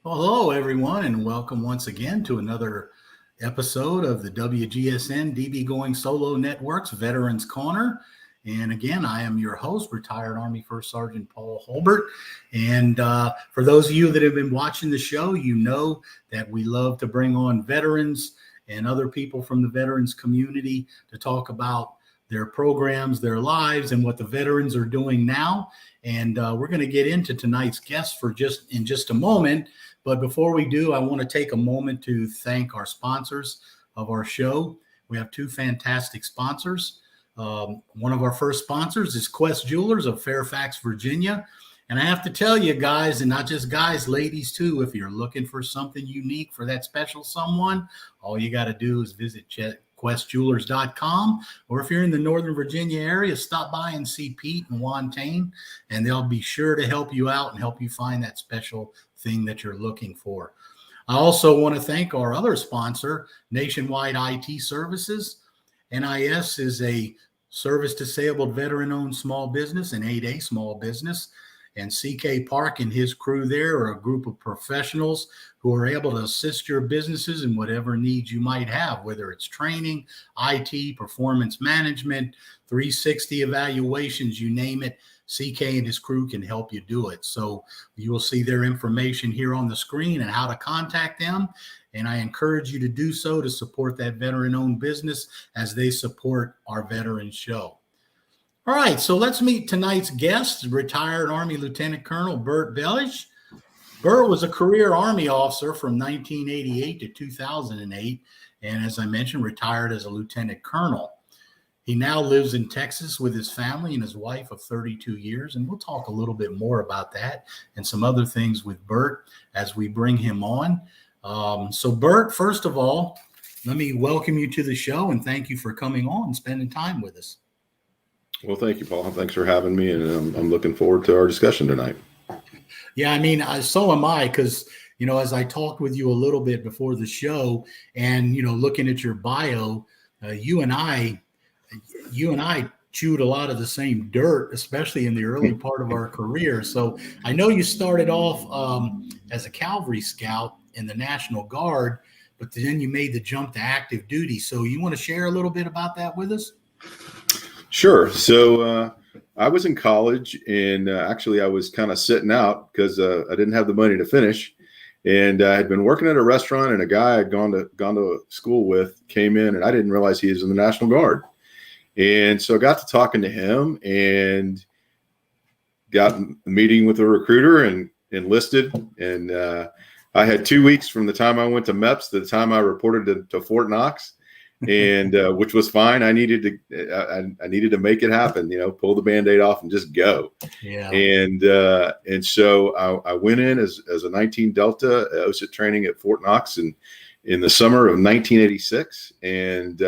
Well, hello, everyone, and welcome once again to another episode of the WGSN-DB Going Solo Network's Veterans Corner. And again, I am your host, retired Army First Sergeant Paul Holbert. And for those of you that have been watching the show, you know that we love to bring on veterans and other people from the veterans community to talk about their programs, their lives, and what the veterans are doing now. And we're going to get into tonight's guest in just a moment. But before we do, I want to take a moment to thank our sponsors of our show. We have two fantastic sponsors. One of our first sponsors is Quest Jewelers of Fairfax, Virginia. And I have to tell you guys, and not just guys, ladies too, if you're looking for something unique for that special someone, all you got to do is visit questjewelers.com, or if you're in the Northern Virginia area, stop by and see Pete and Wantane, and they'll be sure to help you out and help you find that special thing that you're looking for. I also want to thank our other sponsor, Nationwide IT Services. NIS is a service-disabled veteran-owned small business, an 8A small business. And CK Park and his crew there are a group of professionals who are able to assist your businesses in whatever needs you might have, whether it's training, IT, performance management, 360 evaluations, you name it. CK and his crew can help you do it. So you will see their information here on the screen and how to contact them. And I encourage you to do so to support that veteran-owned business as they support our veteran show. All right, so let's meet tonight's guest, retired Army Lieutenant Colonel Bert Belisch. Bert was a career Army officer from 1988 to 2008, and as I mentioned, retired as a lieutenant colonel. He now lives in Texas with his family and his wife of 32 years, and we'll talk a little bit more about that and some other things with Bert as we bring him on. So Bert, first of all, let me welcome you to the show and thank you for coming on and spending time with us. Well, thank you, Paul. Thanks for having me, and I'm looking forward to our discussion tonight. Yeah, I mean, so am I, because, you know, as I talked with you a little bit before the show and, you know, looking at your bio, you and I chewed a lot of the same dirt, especially in the early part of our career. So I know you started off as a cavalry scout in the National Guard, but then you made the jump to active duty. So you want to share a little bit about that with us? Sure. So I was in college, and actually I was kind of sitting out because I didn't have the money to finish. And I had been working at a restaurant, and a guy I'd gone to school with came in, and I didn't realize he was in the National Guard. And so I got to talking to him and got a meeting with a recruiter and enlisted. And I had 2 weeks from the time I went to MEPS to the time I reported to Fort Knox. And which was fine. I needed to make it happen, you know, pull the Band-Aid off and just go. Yeah. And so I went in as a 19 Delta OSIT training at Fort Knox in the summer of 1986, and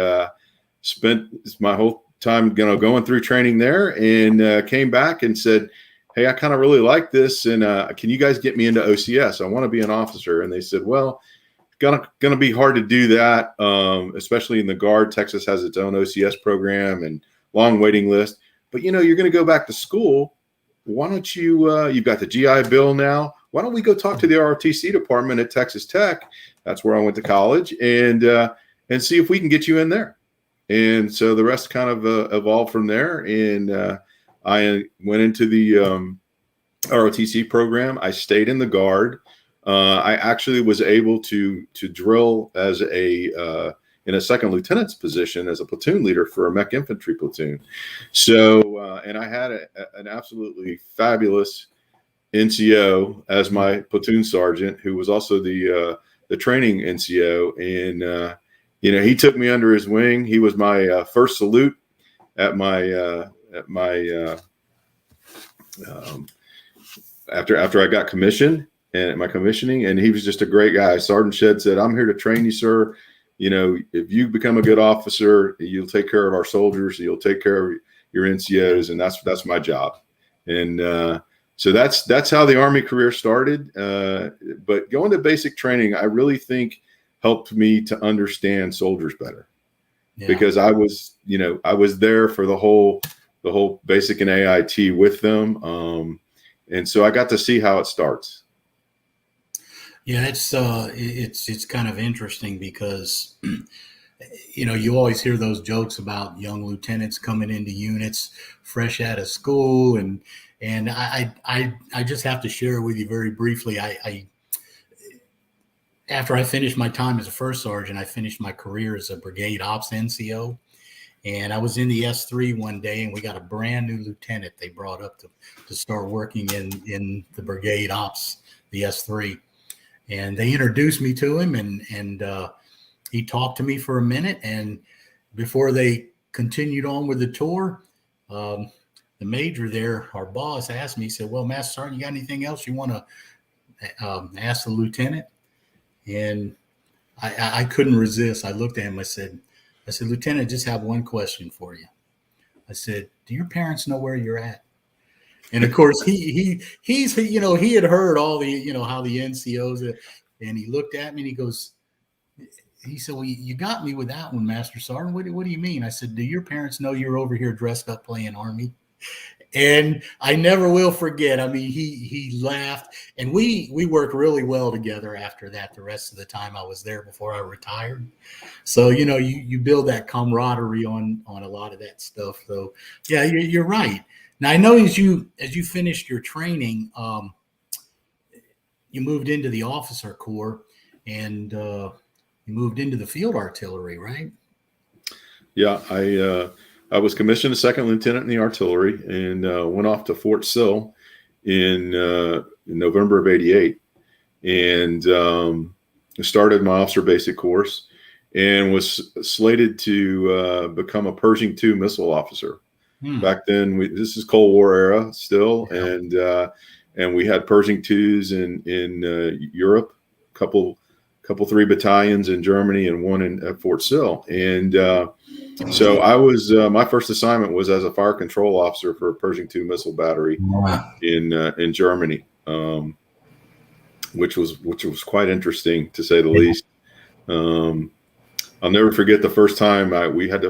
spent my whole time, you know, going through training there, and came back and said, "Hey, I kind of really like this, and can you guys get me into OCS? I want to be an officer." And they said, "Well, gonna be hard to do that, especially in the Guard. Texas has its own OCS program and long waiting list. But you know, you're going to go back to school. Why don't you? You've got the GI Bill now. Why don't we go talk to the ROTC department at Texas Tech? That's where I went to college, and see if we can get you in there." And so the rest kind of evolved from there. And I went into the ROTC program. I stayed in the Guard. I actually was able to drill as in a second lieutenant's position as a platoon leader for a mech infantry platoon. So, and I had an absolutely fabulous NCO as my platoon sergeant, who was also the training NCO. And, you know, he took me under his wing. He was my first salute at my after I got commissioned. And at my commissioning, and he was just a great guy. Sergeant Shedd said, "I'm here to train you, sir. You know, if you become a good officer, you'll take care of our soldiers, you'll take care of your NCOs, and that's my job." And so that's how the Army career started. But going to basic training, I really think helped me to understand soldiers better, because I was there for the whole basic and AIT with them, and so I got to see how it starts. Yeah, it's kind of interesting because you always hear those jokes about young lieutenants coming into units fresh out of school, and I just have to share with you very briefly. I After I finished my time as a first sergeant, I finished my career as a brigade ops NCO. And I was in the S3 one day, and we got a brand new lieutenant they brought up to start working in the brigade ops, the S3. And they introduced me to him, and he talked to me for a minute. And before they continued on with the tour, the major there, our boss, asked me, he said, "Well, Master Sergeant, you got anything else you want to ask the lieutenant?" And I couldn't resist. I looked at him. I said, "Lieutenant, I just have one question for you." I said, "Do your parents know where you're at?" And of course, he had heard all the how the NCOs, and he looked at me and he said, "Well, you got me with that one, Master Sergeant. What do you mean?" I said, "Do your parents know you're over here dressed up playing Army?" And I never will forget. I mean, he laughed, and we worked really well together after that. The rest of the time I was there before I retired. So you build that camaraderie on a lot of that stuff. So yeah, you're right. Now I know as you finished your training, you moved into the officer corps, and you moved into the field artillery, right? Yeah, I was commissioned a second lieutenant in the artillery and went off to Fort Sill in November of '88, and started my officer basic course, and was slated to become a Pershing II missile officer. Back then, this is Cold War era still, yeah. And we had Pershing IIs in Europe, couple 3 battalions in Germany and one at Fort Sill. And so I was my first assignment was as a fire control officer for a Pershing II missile battery in Germany, which was quite interesting to say the least. I'll never forget the first time we had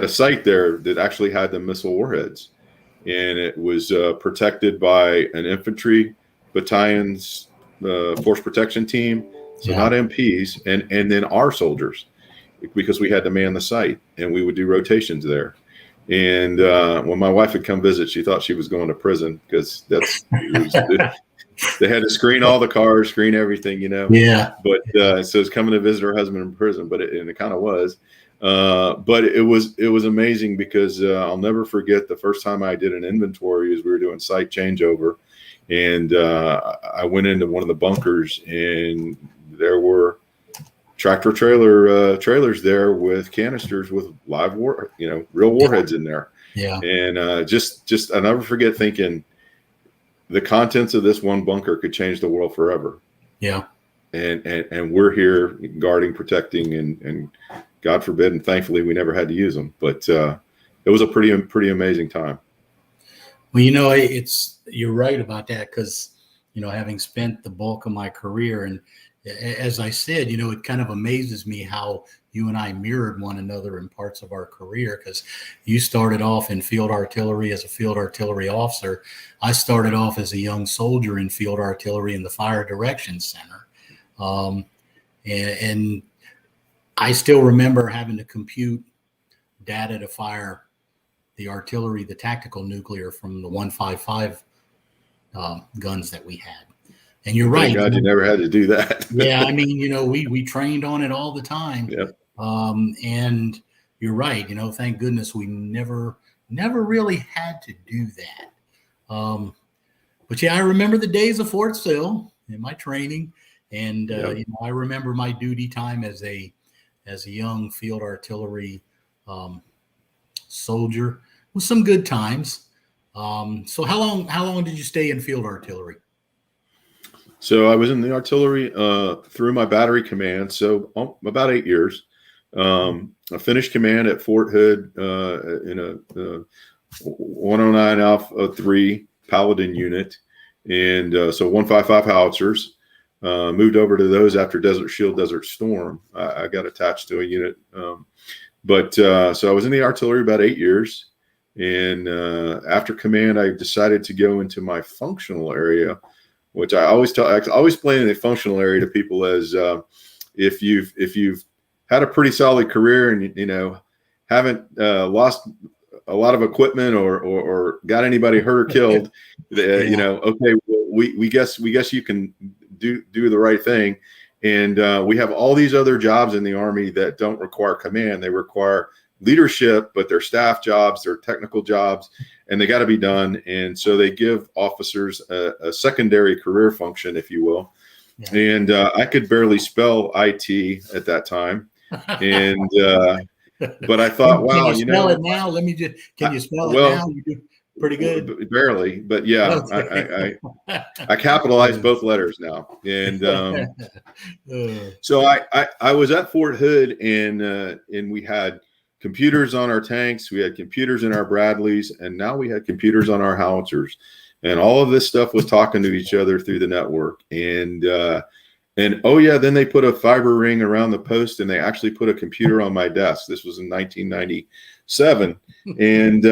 a site there that actually had the missile warheads, and it was protected by an infantry battalion's force protection team, so not MPs, and then our soldiers, because we had to man the site, and we would do rotations there. And when my wife would come visit, she thought she was going to prison, because they had to screen all the cars, screen everything, Yeah. But so it's coming to visit her husband in prison, but it kind of was. But it was amazing, because I'll never forget the first time I did an inventory as we were doing site changeover, and I went into one of the bunkers, and there were tractor trailers there with canisters with live real warheads in there. Yeah. And just I'll never forget thinking the contents of this one bunker could change the world forever. Yeah. And we're here guarding, protecting, and God forbid, and thankfully we never had to use them. But it was a pretty amazing time. Well, you're right about that, because having spent the bulk of my career, and as I said, it kind of amazes me how you and I mirrored one another in parts of our career, because you started off in field artillery as a field artillery officer. I started off as a young soldier in field artillery in the Fire Direction Center. And I still remember having to compute data to fire the artillery, the tactical nuclear from the 155 guns that we had. And you're right. Thank God you never had to do that. Yeah, I mean, we trained on it all the time. Yep. And you're right. Thank goodness we never really had to do that. But yeah, I remember the days of Fort Sill in my training, and I remember my duty time as a young field artillery soldier with some good times. So how long did you stay in field artillery? So I was in the artillery through my battery command, so about 8 years. I finished command at Fort Hood in a 109 Alpha 3 Paladin unit, and so 155 howitzers. Moved over to those after Desert Shield, Desert Storm. I got attached to a unit, so I was in the artillery about 8 years, and after command, I decided to go into my functional area, which I always explain in the functional area to people as if you've had a pretty solid career and haven't lost a lot of equipment or got anybody hurt or killed, okay, well, we guess you can do the right thing. And we have all these other jobs in the Army that don't require command. They require leadership, but they're staff jobs, they're technical jobs, and they got to be done. And so they give officers a secondary career function, if you will. Yeah. And I could barely spell IT at that time. And but I thought, wow, can you spell it now? Can you spell it now? You do pretty good. Barely, but yeah, I capitalized both letters now. And so I was at Fort Hood, and we had computers on our tanks, we had computers in our Bradleys, and now we had computers on our howitzers, and all of this stuff was talking to each other through the network. And oh yeah, then they put a fiber ring around the post, and they actually put a computer on my desk. This was in 1997, and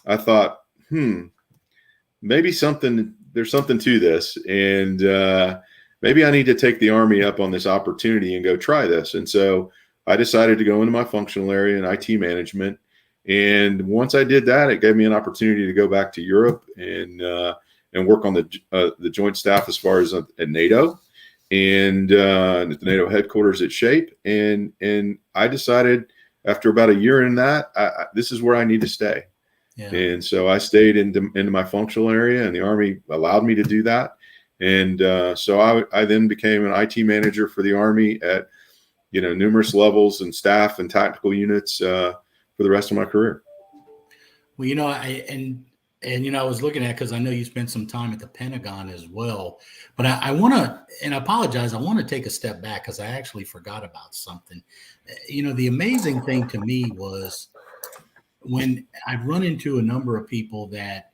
I thought, maybe there's something to this, and maybe I need to take the Army up on this opportunity and go try this. And so I decided to go into my functional area in IT management. And once I did that, it gave me an opportunity to go back to Europe and work on the joint staff as far as at NATO and at the NATO headquarters at SHAPE. And I decided after about a year in that, this is where I need to stay. Yeah. And so I stayed into my functional area, and the Army allowed me to do that. And so I then became an IT manager for the Army at numerous levels and staff and tactical units for the rest of my career. Well, I was looking at, because I know you spent some time at the Pentagon as well, but I want to, and I apologize, I want to take a step back because I actually forgot about something. The amazing thing to me was when I've run into a number of people that,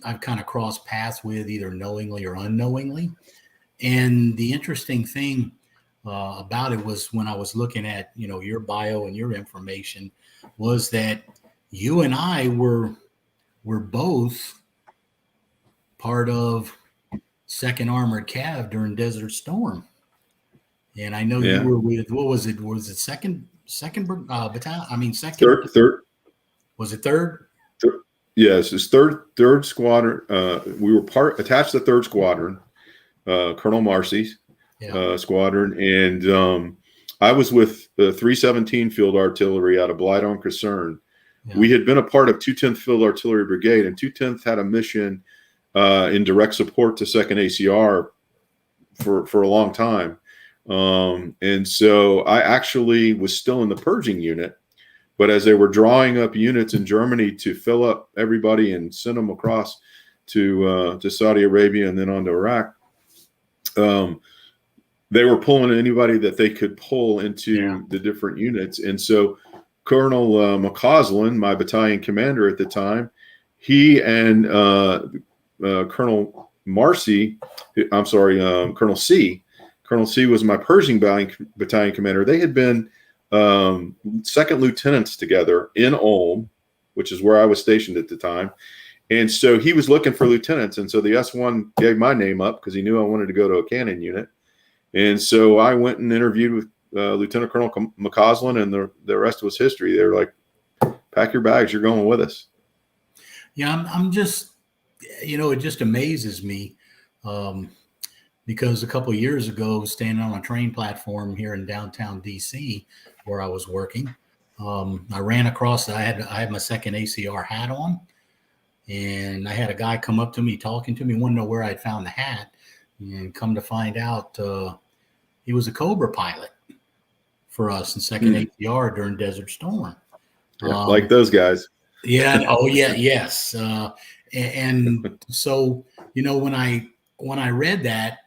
I've kind of crossed paths with either knowingly or unknowingly. And the interesting thing about it was when I was looking at, your bio and your information, was that you and I were both part of 2nd Armored Cav during Desert Storm. And I know you were with, what was it? Was it second battalion? I mean, second. Third. Was it third? Yes, it's third squadron. We were attached to the 3rd Squadron, Colonel Marcy's squadron. And I was with the 317 Field Artillery out of Blyde-on-Concern. Yeah. We had been a part of 210th Field Artillery Brigade, and 210th had a mission in direct support to 2nd ACR for a long time. And so I actually was still in the purging unit, but as they were drawing up units in Germany to fill up everybody and send them across to Saudi Arabia and then on to Iraq, they were pulling anybody that they could pull into the different units. And so Colonel McCausland, my battalion commander at the time, he and Colonel Marcy, Colonel C. Colonel C was my Pershing battalion commander. They had been second lieutenants together in Ulm, which is where I was stationed at the time. And so he was looking for lieutenants. And so the S1 gave my name up because he knew I wanted to go to a cannon unit. And so I went and interviewed with Lieutenant Colonel McCausland, and the rest was history. They were like, pack your bags, you're going with us. Yeah, I'm just, it just amazes me because a couple of years ago, standing on a train platform here in downtown DC where I was working, I ran across, I had my 2nd ACR hat on, and I had a guy come up to me talking to me, wanted to know where I'd found the hat, and come to find out he was a Cobra pilot for us in 2nd ACR during Desert Storm. Yeah, like those guys. Yeah. Oh, yeah. Yes. And so, when I read that,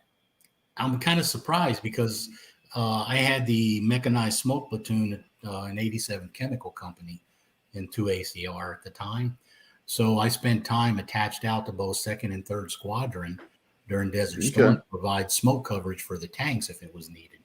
I'm kind of surprised because I had the mechanized smoke platoon in 87 Chemical Company in 2 ACR at the time. So I spent time attached out to both 2nd and 3rd Squadron during Desert Storm to provide smoke coverage for the tanks if it was needed.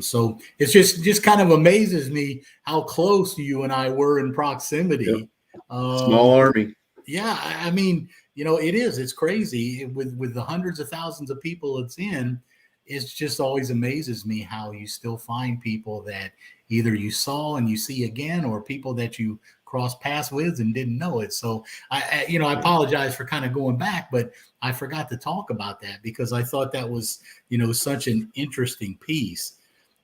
So it's just kind of amazes me how close you and I were in proximity. Yep. Small Army. Yeah. I mean, it is. It's crazy with the hundreds of thousands of people it's in. It's just always amazes me how you still find people that either you saw and you see again, or people that you cross paths with and didn't know it. So I apologize for kind of going back, but I forgot to talk about that because I thought that was, such an interesting piece.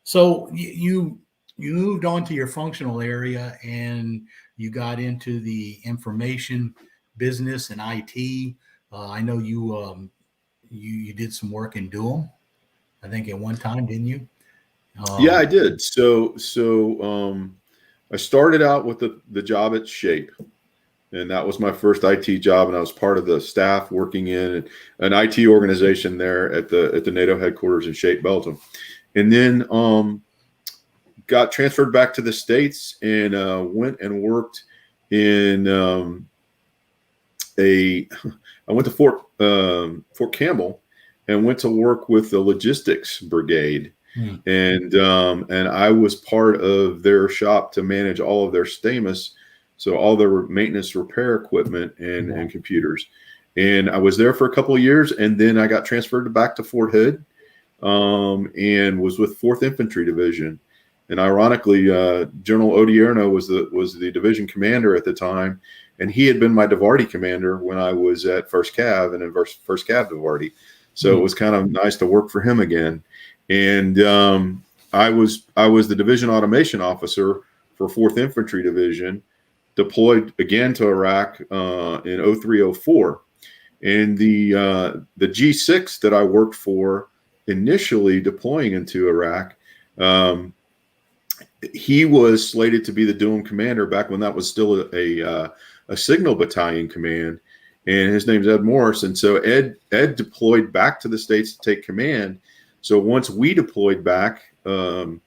So you moved on to your functional area and you got into the information business and IT. I know you did some work in Durham, I think at one time, didn't you? Yeah, I did. So I started out with the job at Shape, and that was my first IT job, and I was part of the staff working in an IT organization there at the NATO headquarters in Shape, Belgium, and then got transferred back to the States and went and worked in I went to Fort Campbell and went to work with the logistics brigade. And I was part of their shop to manage all of their STAMIS, so all their maintenance repair equipment and computers. And I was there for a couple of years, and then I got transferred back to Fort Hood, and was with 4th Infantry Division. And ironically, General Odierno was the division commander at the time, and he had been my DIVARTY commander when I was at 1st Cav and in 1st Cav DIVARTY. So it was kind of nice to work for him again. And I was the division automation officer for 4th Infantry Division, deployed again to Iraq in 03-04. And the G6 that I worked for initially deploying into Iraq, he was slated to be the Durham commander back when that was still a signal battalion command. And his name's Ed Morris. And so Ed deployed back to the States to take command. So once we deployed back and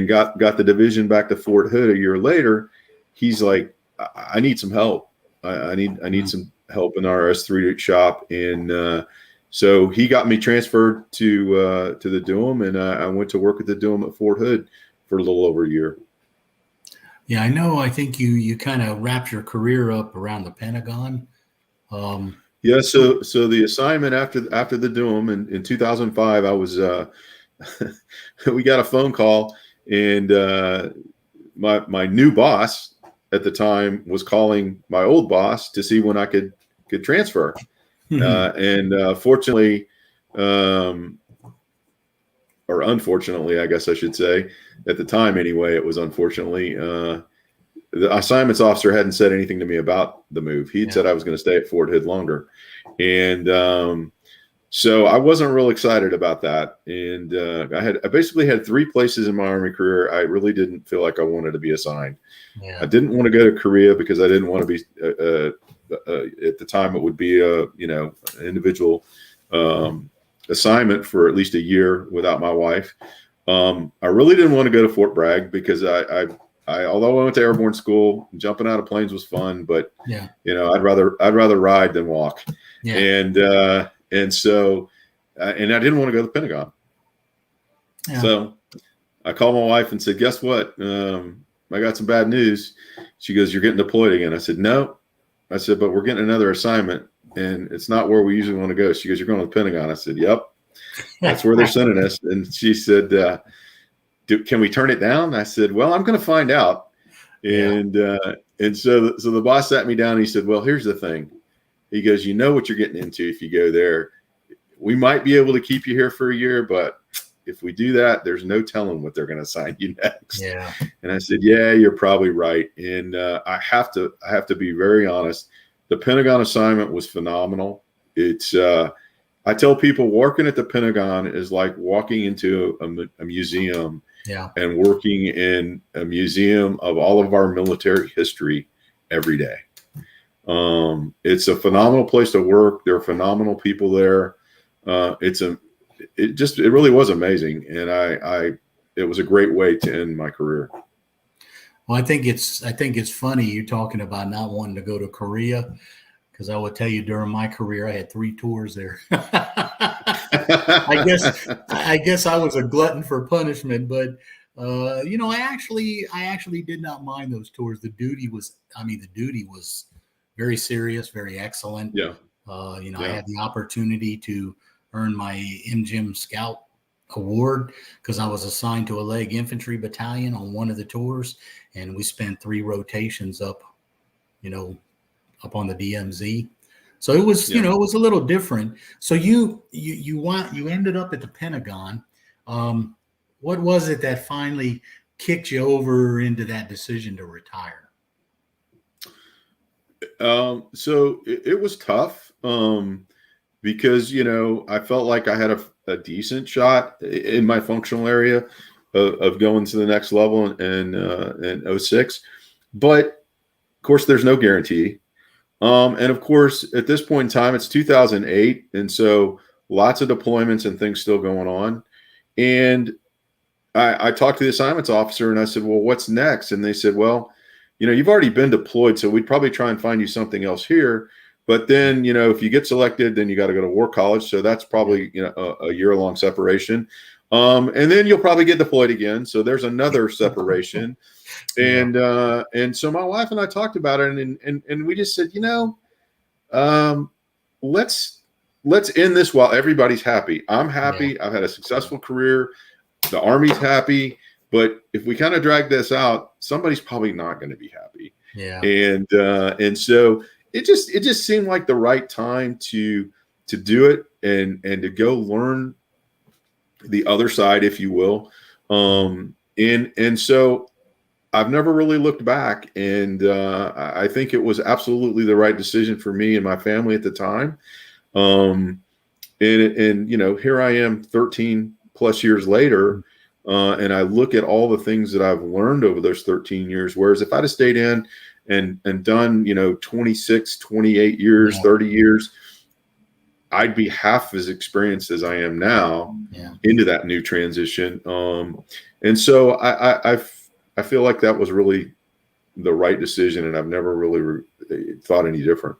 got the division back to Fort Hood a year later, he's like, I need some help. I need some help in our S3 shop. And so he got me transferred to the Durham, and I went to work at the Durham at Fort Hood for a little over a year. Yeah, I know. I think you kind of wrapped your career up around the Pentagon. Yeah, so the assignment after the Durham in 2005, I was we got a phone call, and my new boss at the time was calling my old boss to see when I could transfer, and fortunately, or unfortunately, I guess I should say, at the time anyway, it was unfortunately. The assignments officer hadn't said anything to me about the move. He'd said I was going to stay at Fort Hood longer. And so I wasn't real excited about that. And I basically had 3 places in my Army career I really didn't feel like I wanted to be assigned. Yeah. I didn't want to go to Korea because I didn't want to be at the time it would be an individual assignment for at least a year without my wife. I really didn't want to go to Fort Bragg because although I went to airborne school, jumping out of planes was fun, but I'd rather ride than walk. Yeah. And so I didn't want to go to the Pentagon. Yeah. So I called my wife and said, guess what? I got some bad news. She goes, you're getting deployed again. I said, no. I said, but we're getting another assignment, and it's not where we usually want to go. She goes, you're going to the Pentagon. I said, yep, that's where they're sending us. And she said, can we turn it down? I said, well, I'm going to find out. And so the boss sat me down and he said, well, here's the thing. He goes, you know what you're getting into if you go there. We might be able to keep you here for a year, but if we do that, there's no telling what they're going to assign you next. Yeah. And I said, yeah, you're probably right. And I have to be very honest. The Pentagon assignment was phenomenal. It's I tell people working at the Pentagon is like walking into a museum. Yeah. And working in a museum of all of our military history every day. It's a phenomenal place to work. There are phenomenal people there. It really was amazing. And it was a great way to end my career. Well, I think it's funny you talking about not wanting to go to Korea, because I would tell you during my career, I had 3 tours there. I guess I was a glutton for punishment, but I actually did not mind those tours. The duty was very serious, very excellent. Yeah. I had the opportunity to earn my MGM Scout award because I was assigned to a leg infantry battalion on one of the tours, and we spent 3 rotations up on the DMZ. So it was, it was a little different. So you ended up at the Pentagon. What was it that finally kicked you over into that decision to retire? So it was tough because, I felt like I had a decent shot in my functional area of going to the next level in 06. But of course, there's no guarantee. And of course, at this point in time, it's 2008. And so lots of deployments and things still going on. And I talked to the assignments officer and I said, well, what's next? And they said, well, you've already been deployed, so we'd probably try and find you something else here. But then, if you get selected, then you got to go to war college. So that's probably, a year-long separation. And then you'll probably get deployed again. So there's another separation. And so my wife and I talked about it and we just said, let's end this while everybody's happy. I'm happy. Yeah. I've had a successful career. The Army's happy. But if we kind of drag this out, somebody's probably not going to be happy. Yeah. And so it just seemed like the right time to do it and to go learn the other side, if you will. And so I've never really looked back, and I think it was absolutely the right decision for me and my family at the time. And here I am 13 plus years later. And I look at all the things that I've learned over those 13 years, whereas if I'd have stayed in and done, 26, 28 years, 30 years, I'd be half as experienced as I am now into that new transition. And so I feel like that was really the right decision, and I've never really thought any different.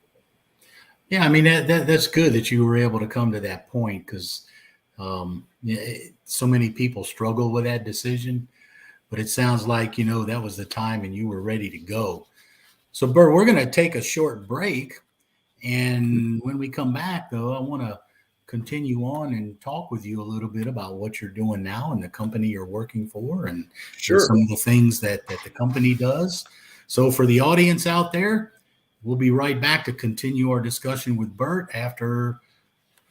Yeah, I mean, that's good that you were able to come to that point because so many people struggle with that decision, but it sounds like, that was the time and you were ready to go. So Bert, we're going to take a short break. And when we come back though, I want to continue on and talk with you a little bit about what you're doing now and the company you're working for and some of the things that the company does. So for the audience out there, we'll be right back to continue our discussion with Bert after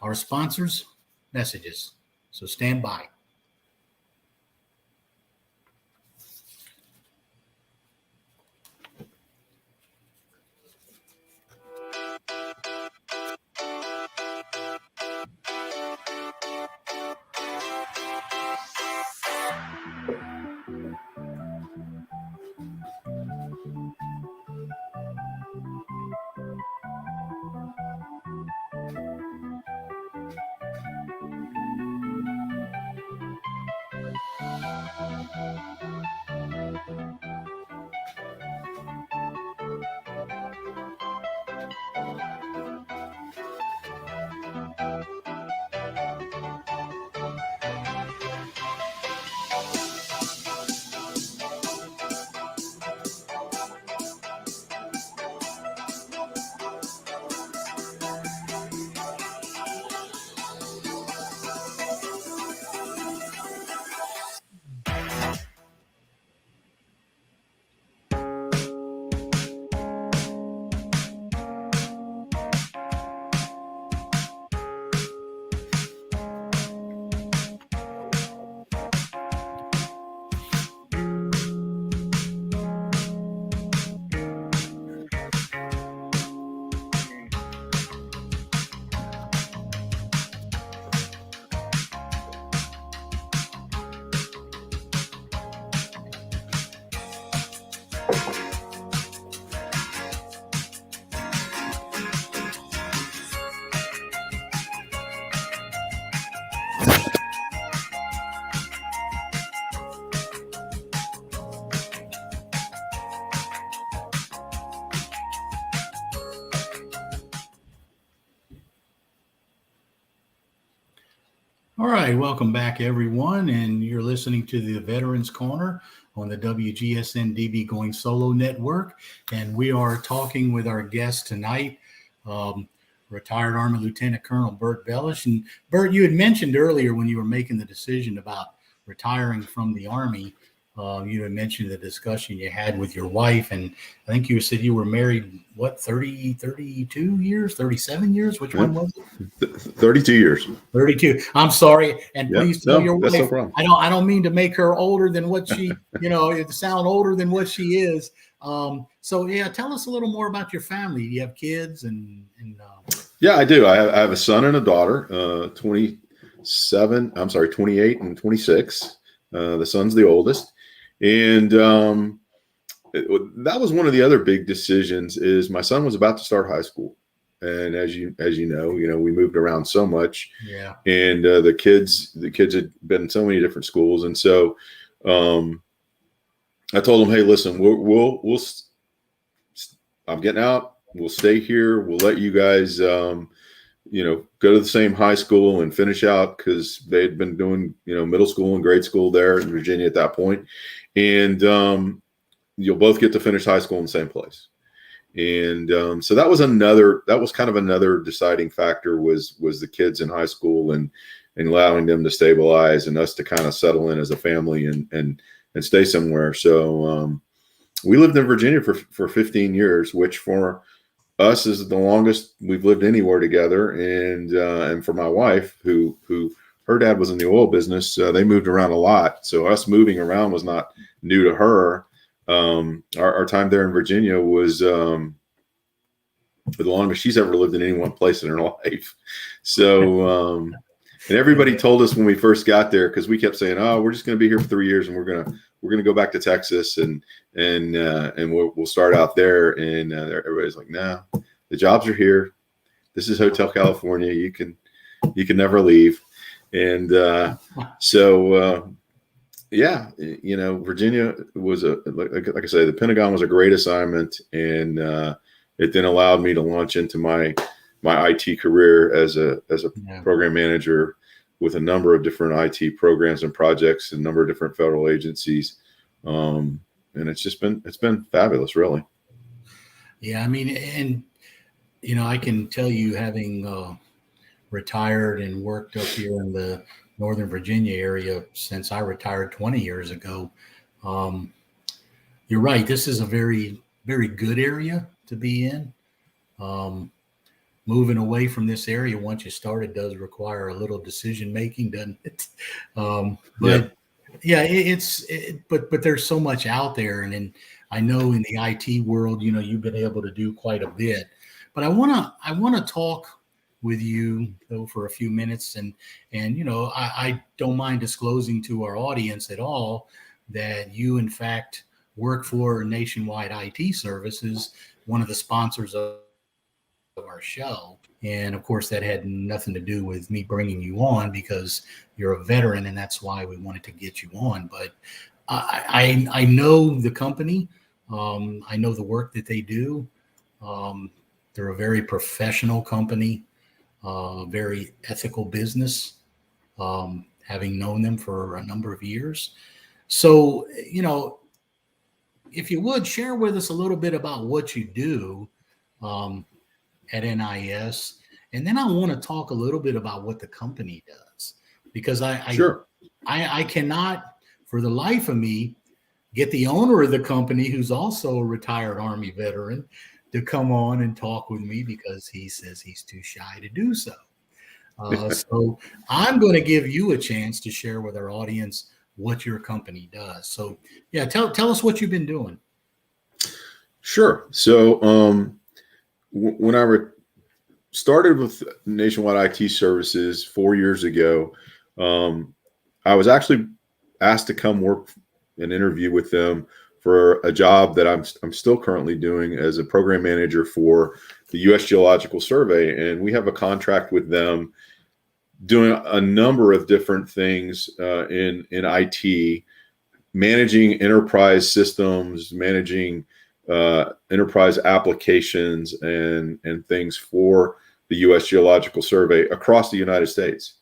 our sponsors' messages. So stand by. All right, welcome back, everyone, and you're listening to the Veterans Corner on the WGSN-DB Going Solo Network, and we are talking with our guest tonight, retired Army Lieutenant Colonel Bert Belisch. And Bert, you had mentioned earlier when you were making the decision about retiring from the Army, you had mentioned the discussion you had with your wife. And I think you said you were married, what, 32 years, 37 years? Which one was it? 32 years. 32. I'm sorry. And please tell your that's wife, no problem. I don't mean to make her older than what she, sound older than what she is. So yeah, tell us a little more about your family. Do you have kids Yeah, I do. I have a son and a daughter, 28 and 26. The son's the oldest. And that was one of the other big decisions. Is my son was about to start high school, and as you know, we moved around so much. Yeah. And the kids had been in so many different schools, and so I told him, hey, listen, we'll I'm getting out. We'll stay here. We'll let you guys go to the same high school and finish out, because they had been doing middle school and grade school there in Virginia at that point. And you'll both get to finish high school in the same place. And so that was kind of another deciding factor was the kids in high school and allowing them to stabilize and us to kind of settle in as a family and stay somewhere. So we lived in Virginia for 15 years, which for us is the longest we've lived anywhere together. And for my wife, who her dad was in the oil business, they moved around a lot. So us moving around was not new to her. Our time there in Virginia was the longest she's ever lived in any one place in her life. So, and everybody told us when we first got there, because we kept saying, "Oh, we're just going to be here for 3 years, and we're gonna go back to Texas, and we'll start out there." And everybody's like, "No, the jobs are here. This is Hotel California. You can never leave." And Virginia was like I say, the Pentagon was a great assignment, and it then allowed me to launch into my IT career as a program manager with a number of different IT programs and projects and a number of different federal agencies. And it's been fabulous, really. Yeah, I mean, and I can tell you, having retired and worked up here in the Northern Virginia area since I retired 20 years ago, you're right. This is a very, very good area to be in. Moving away from this area once you start, it does require a little decision making, doesn't it? But there's so much out there, and I know in the IT world, you've been able to do quite a bit. But I wanna talk with you though for a few minutes, and I don't mind disclosing to our audience at all that you in fact work for Nationwide IT Services, one of the sponsors of our show. And of course that had nothing to do with me bringing you on, because you're a veteran and that's why we wanted to get you on. But I know the company. I know the work that they do. They're a very professional company, very ethical business, having known them for a number of years. So, if you would share with us a little bit about what you do at NIS, and then I want to talk a little bit about what the company does, because I cannot for the life of me get the owner of the company, who's also a retired Army veteran, to come on and talk with me, because he says he's too shy to do so. So I'm going to give you a chance to share with our audience what your company does. So yeah, tell us what you've been doing. Sure. So when I started with Nationwide IT Services 4 years ago, I was actually asked to come work and interview with them for a job that I'm still currently doing as a program manager for the U.S. Geological Survey. And we have a contract with them doing a number of different things in IT, managing enterprise systems, managing enterprise applications and things for the U.S. Geological Survey across the United States.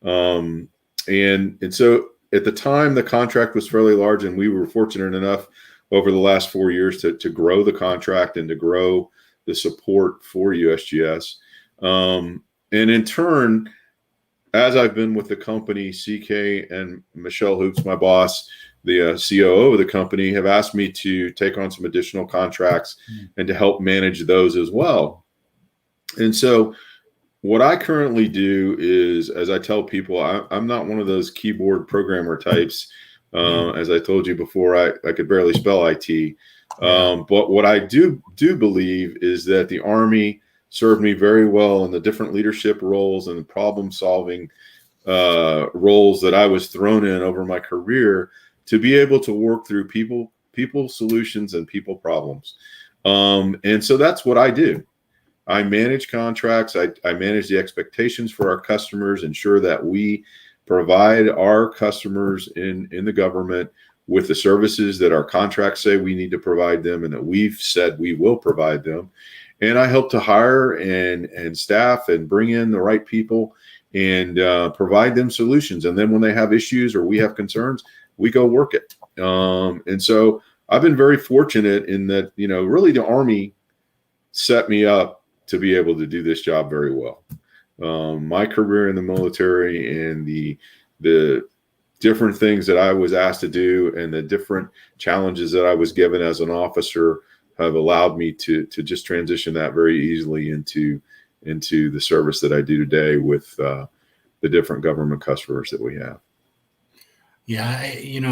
And so at the time, the contract was fairly large, and we were fortunate enough over the last 4 years to grow the contract and to grow the support for USGS. And in turn, as I've been with the company, CK and Michelle Hoops, my boss, the COO of the company, have asked me to take on some additional contracts and to help manage those as well. And so what I currently do is, as I tell people, I'm not one of those keyboard programmer types. As I told you before, I could barely spell IT. But what I do believe is that the Army served me very well in the different leadership roles and the problem solving roles that I was thrown in over my career to be able to work through people solutions and people problems. And so that's what I do. I manage contracts. I manage the expectations for our customers, ensure that we provide our customers in the government with the services that our contracts say we need to provide them and that we've said we will provide them. And I help to hire and staff and bring in the right people and provide them solutions. And then when they have issues or we have concerns, we go work it. And so I've been very fortunate in that, really the Army set me up to be able to do this job very well. My career in the military and the different things that I was asked to do and the different challenges that I was given as an officer have allowed me to just transition that very easily into the service that I do today with the different government customers that we have. Yeah,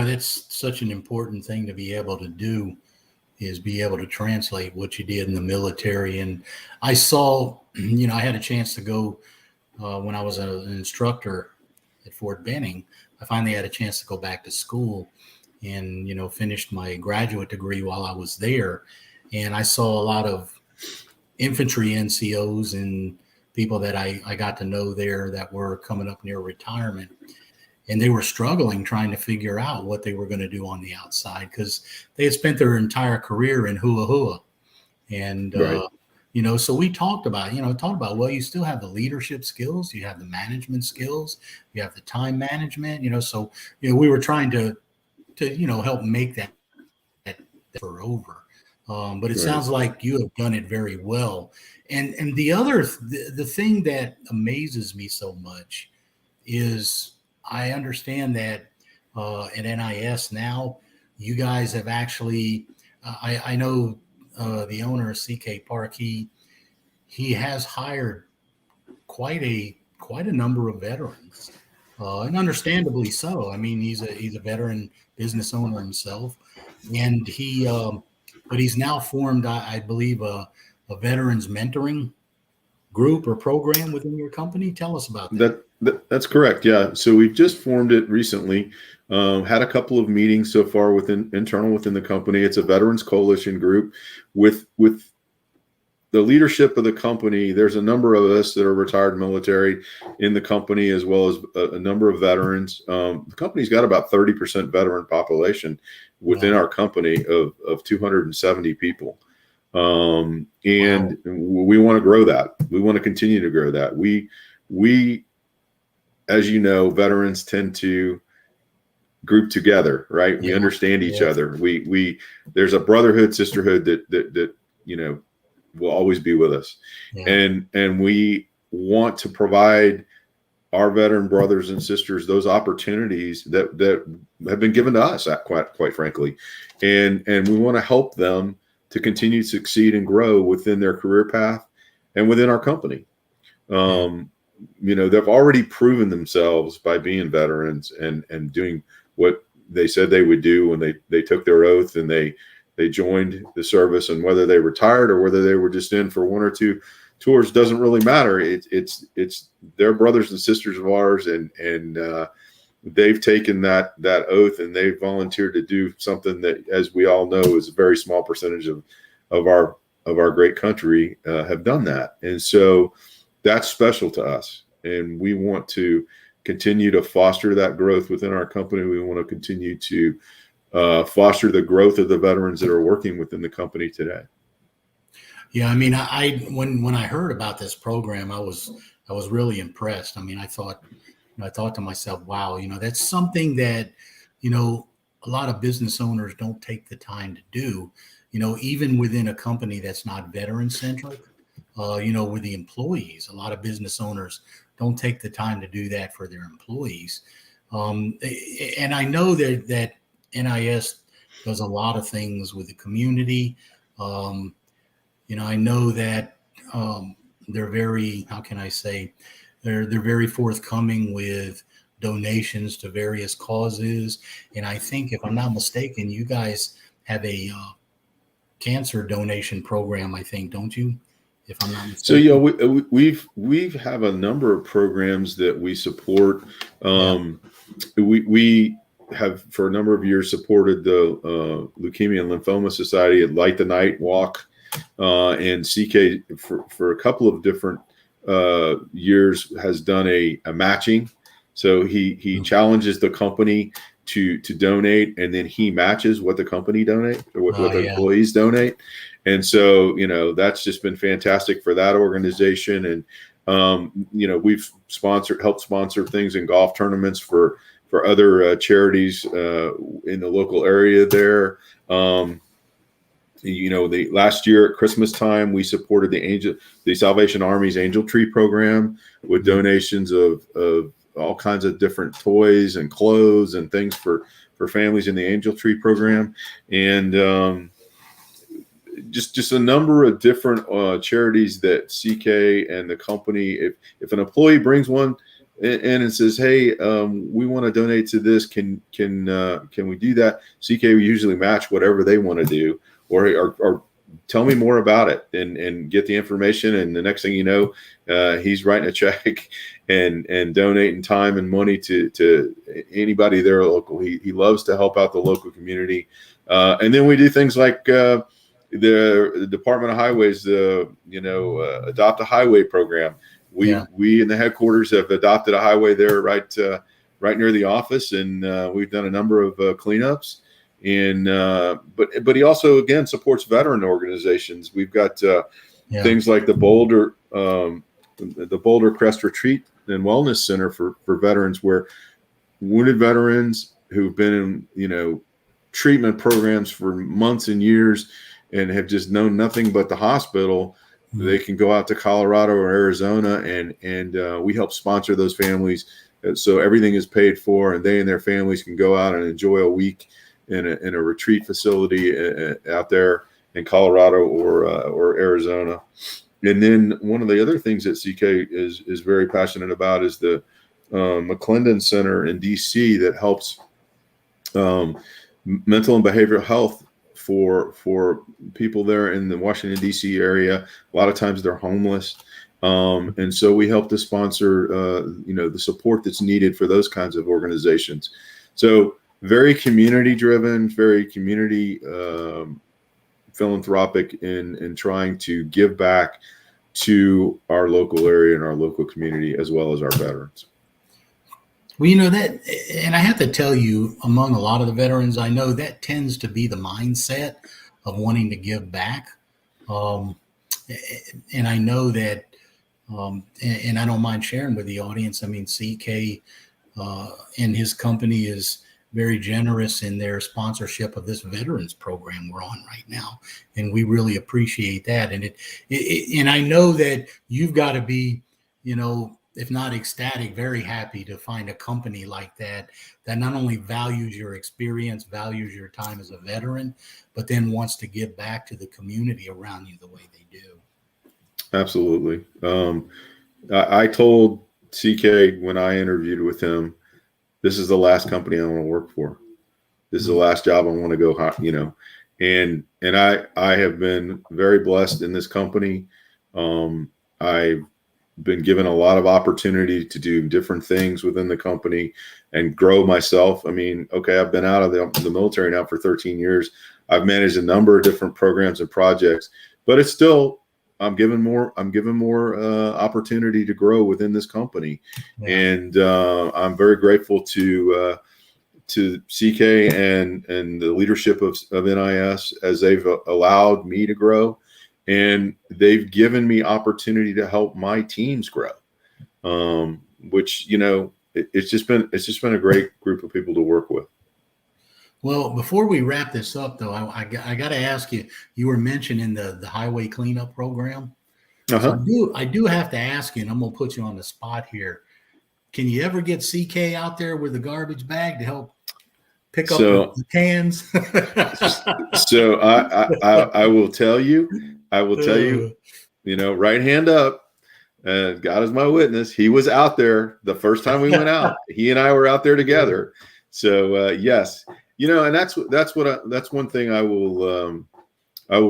that's such an important thing to be able to do, is be able to translate what you did in the military. And I saw, I had a chance to go when I was an instructor at Fort Benning. I finally had a chance to go back to school and, finished my graduate degree while I was there. And I saw a lot of infantry NCOs and people that I got to know there that were coming up near retirement. And they were struggling trying to figure out what they were going to do on the outside because they had spent their entire career in hula hula. And, Right. So we talked about, well, you still have the leadership skills, you have the management skills, you have the time management, so, we were trying to help make that for over. But it sounds like you have done it very well. And the thing that amazes me so much is I understand that at NIS now, you guys have actually, I know the owner of CK Park, he has hired quite a number of veterans, and understandably so. I mean, he's a veteran business owner himself, and but he's now formed, I believe, a veterans mentoring group or program within your company. Tell us about that. That's correct. Yeah. So we've just formed it recently. Had a couple of meetings so far within the company. It's a veterans coalition group with the leadership of the company. There's a number of us that are retired military in the company, as well as a number of veterans. The company's got about 30% veteran population within our company of 270 people. And we want to grow that. We want to continue to grow that. We, as you know, veterans tend to group together, right? We understand each other. There's a brotherhood, sisterhood that will always be with us. And we want to provide our veteran brothers and sisters those opportunities that have been given to us, quite frankly. And we want to help them to continue to succeed and grow within their career path and within our company. They've already proven themselves by being veterans and doing what they said they would do when they took their oath and they joined the service. And whether they retired or whether they were just in for one or two tours doesn't really matter. It's their brothers and sisters of ours, and they've taken that oath and they've volunteered to do something that, as we all know, is a very small percentage of our great country have done that. And so that's special to us. And we want to continue to foster that growth within our company. We want to continue to foster the growth of the veterans that are working within the company today. Yeah, I mean, when I heard about this program, I was really impressed. I mean, I thought to myself, wow, that's something that, a lot of business owners don't take the time to do, even within a company that's not veteran centric. with the employees. A lot of business owners don't take the time to do that for their employees. And I know that NIS does a lot of things with the community. I know that they're very, how can I say, they're very forthcoming with donations to various causes. And I think, if I'm not mistaken, you guys have a cancer donation program, I think, don't you? If I'm not So mistaken. we've have a number of programs that we support. We have for a number of years supported the Leukemia and Lymphoma Society at Light the Night Walk, and CK for a couple of different years has done a matching. So he challenges the company to donate, and then he matches what the company donate or what the employees donate. And so, that's just been fantastic for that organization. And, we've helped sponsor things in golf tournaments for other charities in the local area there. The last year at Christmas time, we supported the Salvation Army's Angel Tree program with donations of all kinds of different toys and clothes and things for families in the Angel Tree program. And, just a number of different charities that CK and the company, if an employee brings one in and says, "Hey, we want to donate to this. Can we do that?" CK will usually match whatever they want to do, or tell me more about it and get the information. And the next thing you know, he's writing a check and donating time and money to anybody there local. He loves to help out the local community. And then we do things like the Department of Highways, Adopt a Highway program. We in the headquarters have adopted a highway there right near the office, and we've done a number of cleanups. And but he also again supports veteran organizations. We've got things like the Boulder Crest Retreat and Wellness Center for veterans, where wounded veterans who've been in treatment programs for months and years and have just known nothing but the hospital, they can go out to Colorado or Arizona, and we help sponsor those families. So everything is paid for, and they and their families can go out and enjoy a week in a retreat facility out there in Colorado or Arizona. And then one of the other things that CK is very passionate about is the McClendon Center in DC that helps mental and behavioral health for people there in the Washington, D.C. area. A lot of times they're homeless. And so we help to sponsor, the support that's needed for those kinds of organizations. So very community driven, very community philanthropic in trying to give back to our local area and our local community, as well as our veterans. Well, that, and I have to tell you, among a lot of the veterans, I know that tends to be the mindset of wanting to give back. And I know that, and I don't mind sharing with the audience. I mean, CK and his company is very generous in their sponsorship of this veterans program we're on right now, and we really appreciate that. And and I know that you've got to be, if not ecstatic, very happy to find a company like that not only values your experience, values your time as a veteran, but then wants to give back to the community around you the way they do. Absolutely. I told CK when I interviewed with him, this is the last company I want to work for. This is the last job I want to go, and I have been very blessed in this company. I've been given a lot of opportunity to do different things within the company and grow myself. I mean, okay, I've been out of the military now for 13 years. I've managed a number of different programs and projects, but it's still, I'm given more opportunity to grow within this company. Yeah. And I'm very grateful to CK and the leadership of NIS, as they've allowed me to grow. And they've given me opportunity to help my teams grow, which, it's just been a great group of people to work with. Well, before we wrap this up, though, I got to ask you, you were mentioning the highway cleanup program. So Uh-huh. I do have to ask you, and I'm gonna put you on the spot here. Can you ever get CK out there with a garbage bag to help pick up So, the cans? so I will tell you, right hand up. God is my witness. He was out there the first time we went out. He and I were out there together. So yes, and that's one thing I will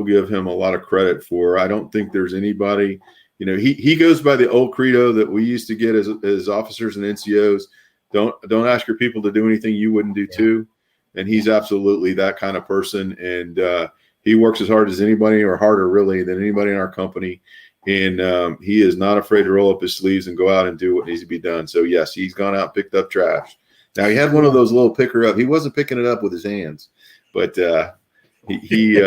give him a lot of credit for. I don't think there's anybody, he goes by the old credo that we used to get as officers and NCOs. Don't ask your people to do anything you wouldn't do too. And he's absolutely that kind of person. And he works as hard as anybody, or harder really than anybody in our company. And he is not afraid to roll up his sleeves and go out and do what needs to be done. So yes, he's gone out and picked up trash. Now he had one of those little picker up. He wasn't picking it up with his hands, but he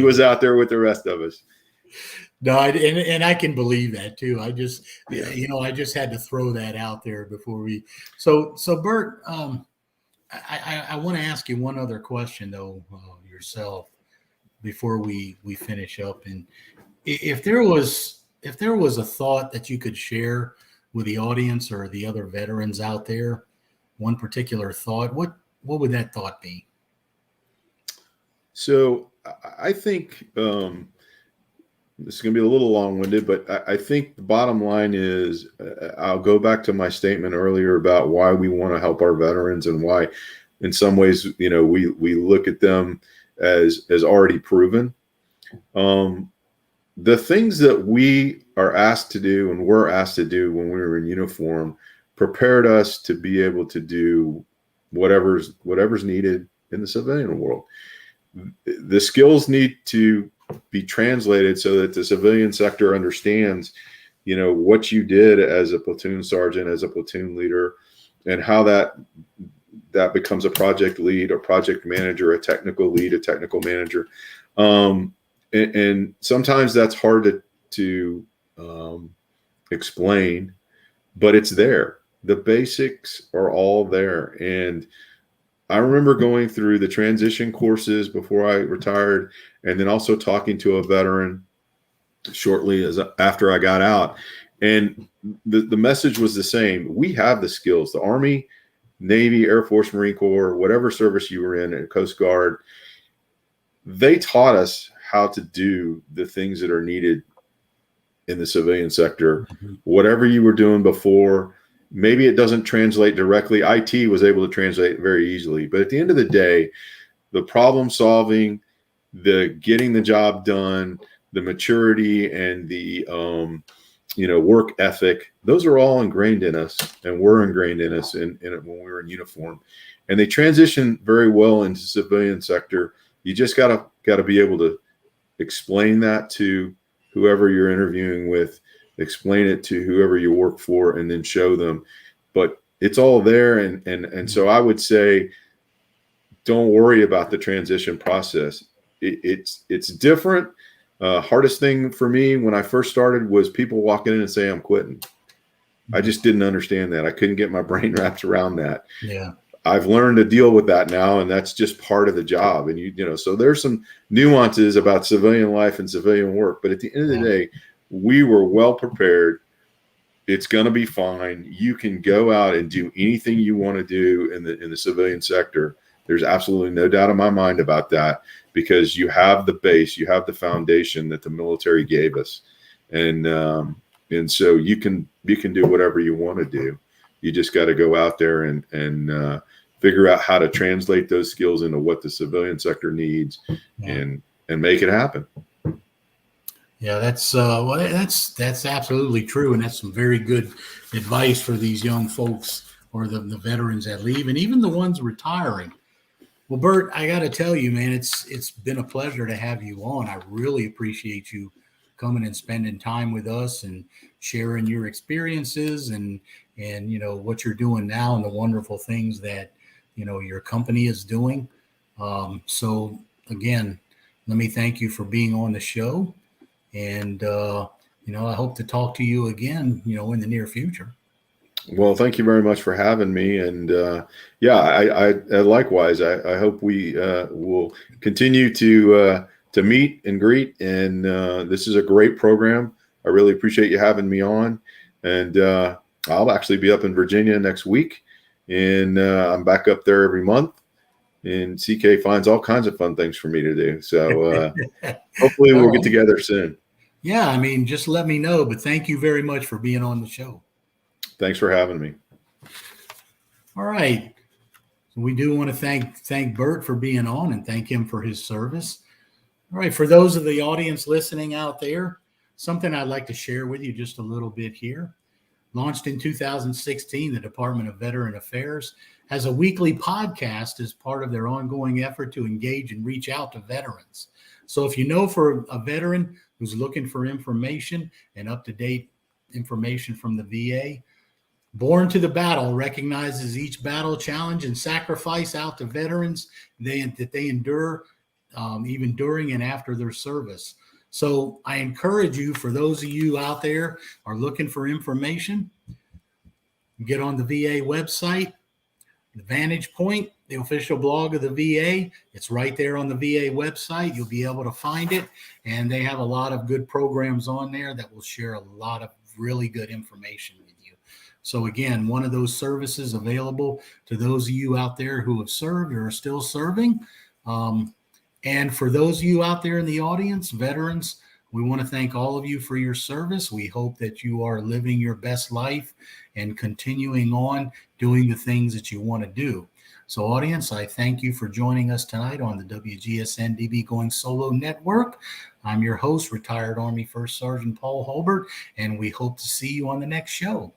was out there with the rest of us. No, and I can believe that too. I just, I just had to throw that out there before we. So Bert, I want to ask you one other question though, yourself, before we finish up. And if there was a thought that you could share with the audience or the other veterans out there, one particular thought, what would that thought be? So I think this is going to be a little long-winded, but I think the bottom line is I'll go back to my statement earlier about why we want to help our veterans, and why in some ways, we look at them as already proven. The things that we are asked to do and were asked to do when we were in uniform prepared us to be able to do whatever's needed in the civilian world. The skills need to be translated so that the civilian sector understands, what you did as a platoon sergeant, as a platoon leader, and how that becomes a project lead, or project manager, a technical lead, a technical manager. And sometimes that's hard to explain, but it's there. The basics are all there. And I remember going through the transition courses before I retired, and then also talking to a veteran shortly after I got out. And the message was the same. We have the skills. The Army, Navy, Air Force, Marine Corps, whatever service you were in, and Coast Guard, they taught us how to do the things that are needed in the civilian sector. Mm-hmm. Whatever you were doing before, maybe it doesn't translate directly. IT was able to translate very easily. But at the end of the day, the problem solving, the getting the job done, the maturity, and the work ethic, those are all ingrained in us, and were ingrained in us in when we were in uniform. And they transition very well into civilian sector. You just gotta be able to explain that to whoever you're interviewing with, explain it to whoever you work for, and then show them. But it's all there. And so I would say, don't worry about the transition process. It's different. Hardest thing for me when I first started was people walking in and saying, I'm quitting. I just didn't understand that. I couldn't get my brain wrapped around that. Yeah. I've learned to deal with that now, and that's just part of the job. And so there's some nuances about civilian life and civilian work, but at the end of the day, we were well prepared. It's going to be fine. You can go out and do anything you want to do in the civilian sector. There's absolutely no doubt in my mind about that, because you have the base, you have the foundation that the military gave us, and so you can do whatever you want to do. You just got to go out there and figure out how to translate those skills into what the civilian sector needs, and make it happen. Yeah, that's absolutely true, and that's some very good advice for these young folks, or the veterans that leave, and even the ones retiring. Well, Bert, I got to tell you, man, it's been a pleasure to have you on. I really appreciate you coming and spending time with us and sharing your experiences and what you're doing now, and the wonderful things that your company is doing. So again, let me thank you for being on the show, and I hope to talk to you again in the near future. Well, thank you very much for having me. And I likewise, I hope we will continue to to meet and greet. And this is a great program. I really appreciate you having me on. And I'll actually be up in Virginia next week. And I'm back up there every month. And CK finds all kinds of fun things for me to do. So hopefully we'll get together soon. Yeah, I mean, just let me know. But thank you very much for being on the show. Thanks for having me. All right. So we do want to thank Bert for being on and thank him for his service. All right. For those of the audience listening out there, something I'd like to share with you just a little bit here. Launched in 2016, the Department of Veteran Affairs has a weekly podcast as part of their ongoing effort to engage and reach out to veterans. So if you know for a veteran who's looking for information and up-to-date information from the VA, Born to the Battle recognizes each battle, challenge, and sacrifice out to veterans that they endure even during and after their service. So I encourage you, for those of you out there are looking for information, get on the VA website, the Vantage Point, the official blog of the VA. It's right there on the VA website. You'll be able to find it. And they have a lot of good programs on there that will share a lot of really good information with you. So again, one of those services available to those of you out there who have served or are still serving. And for those of you out there in the audience, veterans, we want to thank all of you for your service. We hope that you are living your best life and continuing on doing the things that you want to do. So audience, I thank you for joining us tonight on the WGSN-DB Going Solo Network. I'm your host, retired Army First Sergeant Paul Holbert, and we hope to see you on the next show.